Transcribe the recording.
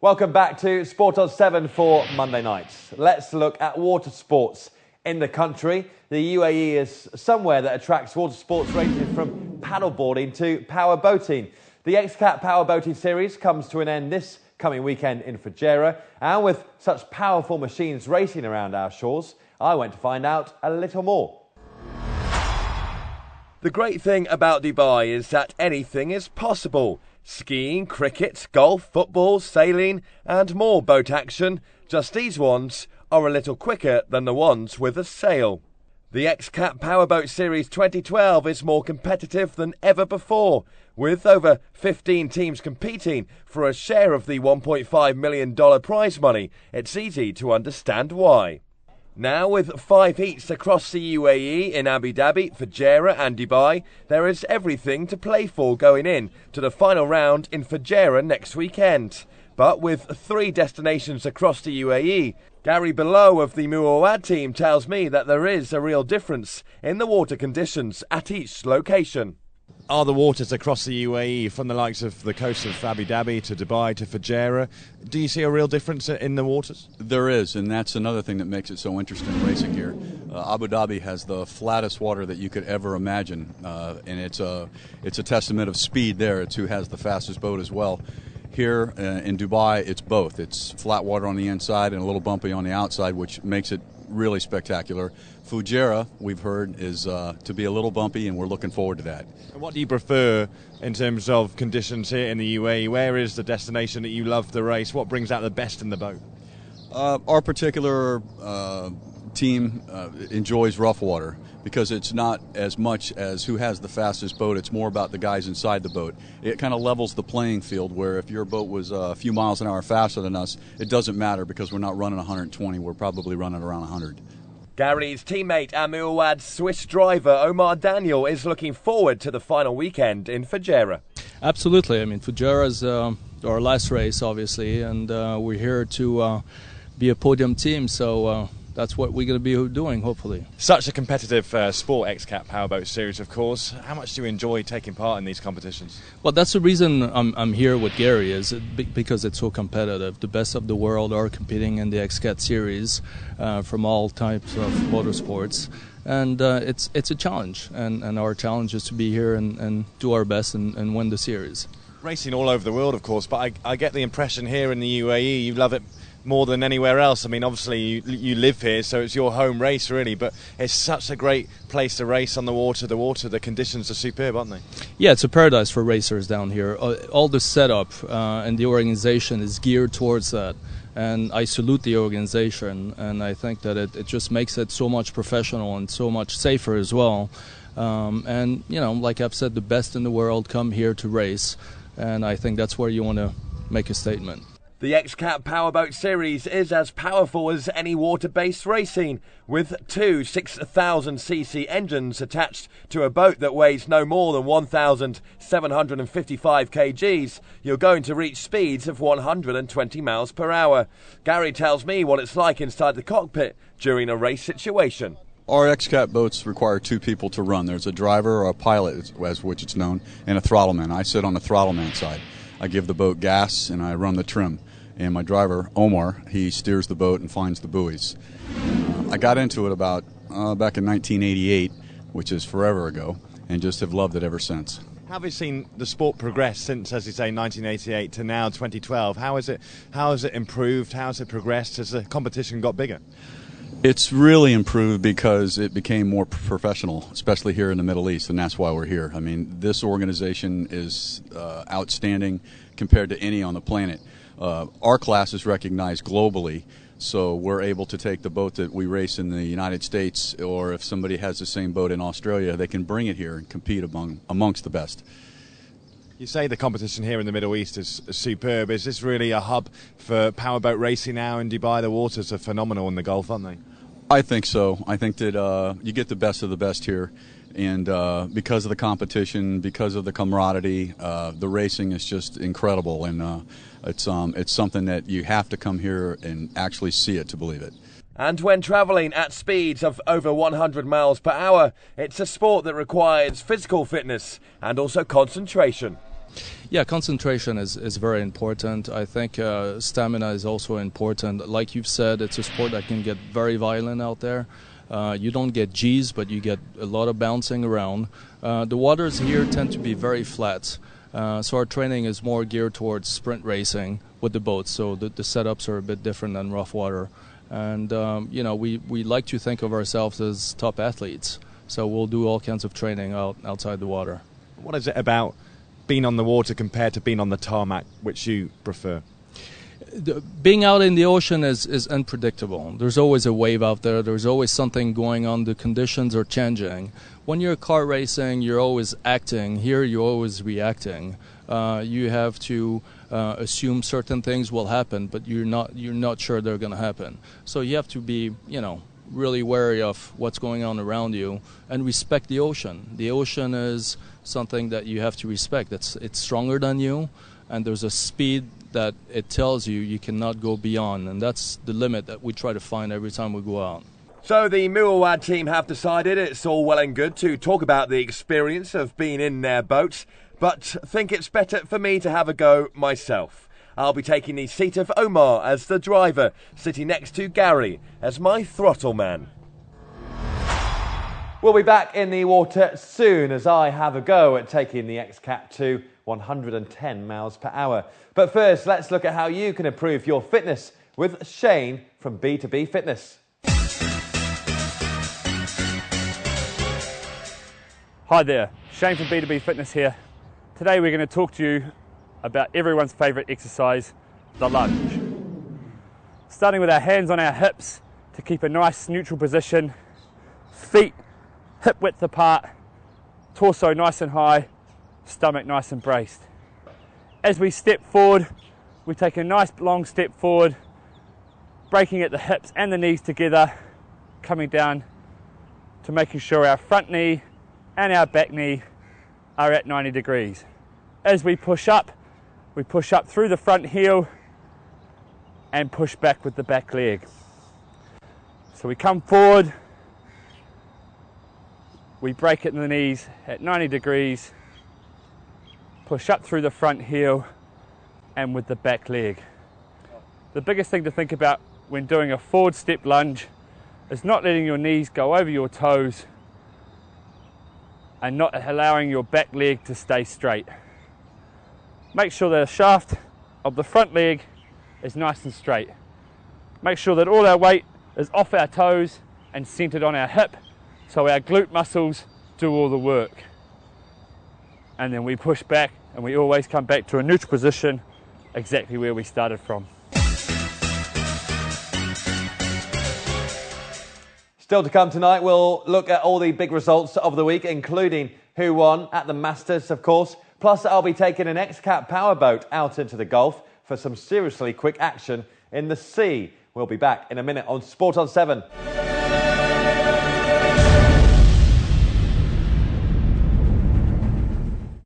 Welcome back to Sport on 7 for Monday nights. Let's look at water sports in the country. The UAE is somewhere that attracts water sports ranging from paddleboarding to power boating. The X-Cat Powerboating series comes to an end this coming weekend in Fujairah, and with such powerful machines racing around our shores, I went to find out a little more. The great thing about Dubai is that anything is possible. Skiing, cricket, golf, football, sailing and more boat action. Just these ones are a little quicker than the ones with a sail. The X-Cat Powerboat Series 2012 is more competitive than ever before, with over 15 teams competing for a share of the $1.5 million prize money. It's easy to understand why. Now, with 5 heats across the UAE in Abu Dhabi, Fujairah and Dubai, there is everything to play for going in to the final round in Fujairah next weekend. But with 3 destinations across the UAE, Gary Below of the UAE team tells me that there is a real difference in the water conditions at each location. Are the waters across the UAE, from the likes of the coast of Abu Dhabi to Dubai to Fujairah, do you see a real difference in the waters? There is, and that's another thing that makes it so interesting racing here. Abu Dhabi has the flattest water that you could ever imagine, and it's a testament of speed there. It's who has the fastest boat as well. Here in Dubai, it's both. It's flat water on the inside and a little bumpy on the outside, which makes it really spectacular. Fujairah, we've heard, is to be a little bumpy, and we're looking forward to that. And what do you prefer in terms of conditions here in the UAE? Where is the destination that you love to race? What brings out the best in the boat? Our particular team enjoys rough water because it's not as much as who has the fastest boat. It's more about the guys inside the boat. It kind of levels the playing field, where if your boat was a few miles an hour faster than us, it doesn't matter because we're not running 120. We're probably running around 100. Gary's teammate and UAE's Swiss driver Omar Daniel is looking forward to the final weekend in Fujairah. Absolutely. I mean, Fujairah is our last race, obviously, and we're here to be a podium team, so that's what we're going to be doing, hopefully. Such a competitive sport, X-Cat Powerboat Series, of course. How much do you enjoy taking part in these competitions? Well, that's the reason I'm here with Gary, is because it's so competitive. The best of the world are competing in the X-Cat Series from all types of motorsports. And it's a challenge, and our challenge is to be here and do our best and win the series. Racing all over the world, of course, but I get the impression here in the UAE you love it more than anywhere else. I mean, obviously you live here, so it's your home race really, but it's such a great place to race on the water. The conditions are superb, aren't they? Yeah, it's a paradise for racers down here. All the setup and the organization is geared towards that, and I salute the organization, and I think that it just makes it so much professional and so much safer as well. And, you know, like I've said, the best in the world come here to race, and I think that's where you want to make a statement. The X-Cat Powerboat Series is as powerful as any water-based racing, with 2 6,000cc engines attached to a boat that weighs no more than 1,755 kgs. You're going to reach speeds of 120 miles per hour. Gary tells me what it's like inside the cockpit during a race situation. Our X-Cat boats require 2 people to run. There's a driver, or a pilot, as which it's known, and a throttleman. I sit on the throttleman side. I give the boat gas and I run the trim. And my driver, Omar, he steers the boat and finds the buoys. I got into it about back in 1988, which is forever ago, and just have loved it ever since. How have you seen the sport progress since, as you say, 1988 to now 2012? How has it improved? How has it progressed? Has the competition got bigger? It's really improved because it became more professional, especially here in the Middle East, and that's why we're here. I mean, this organization is outstanding compared to any on the planet. Our class is recognized globally, so we're able to take the boat that we race in the United States, or if somebody has the same boat in Australia, they can bring it here and compete amongst the best. You say the competition here in the Middle East is superb. Is this really a hub for powerboat racing now in Dubai? The waters are phenomenal in the Gulf, aren't they? I think so. I think that you get the best of the best here. And because of the competition, because of the camaraderie, the racing is just incredible, and it's something that you have to come here and actually see it to believe it. And when travelling at speeds of over 100 miles per hour, it's a sport that requires physical fitness and also concentration. Yeah, concentration is very important. I think stamina is also important. Like you've said, it's a sport that can get very violent out there. You don't get G's, but you get a lot of bouncing around. The waters here tend to be very flat, so our training is more geared towards sprint racing with the boats, so the setups are a bit different than rough water. And, we like to think of ourselves as top athletes, so we'll do all kinds of training outside the water. What is it about being on the water compared to being on the tarmac, which you prefer? Being out in the ocean is unpredictable. There's always a wave out there. There's always something going on. The conditions are changing. When you're car racing, you're always acting. Here, you're always reacting. You have to assume certain things will happen, but you're not sure they're going to happen. So you have to be, really wary of what's going on around you and respect the ocean. The ocean is something that you have to respect. It's stronger than you, and there's a speed that it tells you cannot go beyond, and that's the limit that we try to find every time we go out. So the Muawad team have decided it's all well and good to talk about the experience of being in their boats, but think it's better for me to have a go myself. I'll be taking the seat of Omar as the driver, sitting next to Gary as my throttle man. We'll be back in the water soon as I have a go at taking the X-Cat to 110 miles per hour. But first, let's look at how you can improve your fitness with Shane from B2B Fitness. Hi there, Shane from B2B Fitness here. Today we're going to talk to you about everyone's favourite exercise, the lunge. Starting with our hands on our hips to keep a nice neutral position, feet hip width apart, torso nice and high, stomach nice and braced. As we step forward, we take a nice long step forward, breaking at the hips and the knees together, coming down to making sure our front knee and our back knee are at 90 degrees. As we push up through the front heel and push back with the back leg. So we come forward, we break at the knees at 90 degrees, push up through the front heel and with the back leg. The biggest thing to think about when doing a forward step lunge is not letting your knees go over your toes and not allowing your back leg to stay straight. Make sure the shaft of the front leg is nice and straight. Make sure that all our weight is off our toes and centered on our hip, so our glute muscles do all the work. And then we push back and we always come back to a neutral position, exactly where we started from. Still to come tonight, we'll look at all the big results of the week, including who won at the Masters, of course. Plus, I'll be taking an X-Cat Powerboat out into the Gulf for some seriously quick action in the sea. We'll be back in a minute on Sport on 7.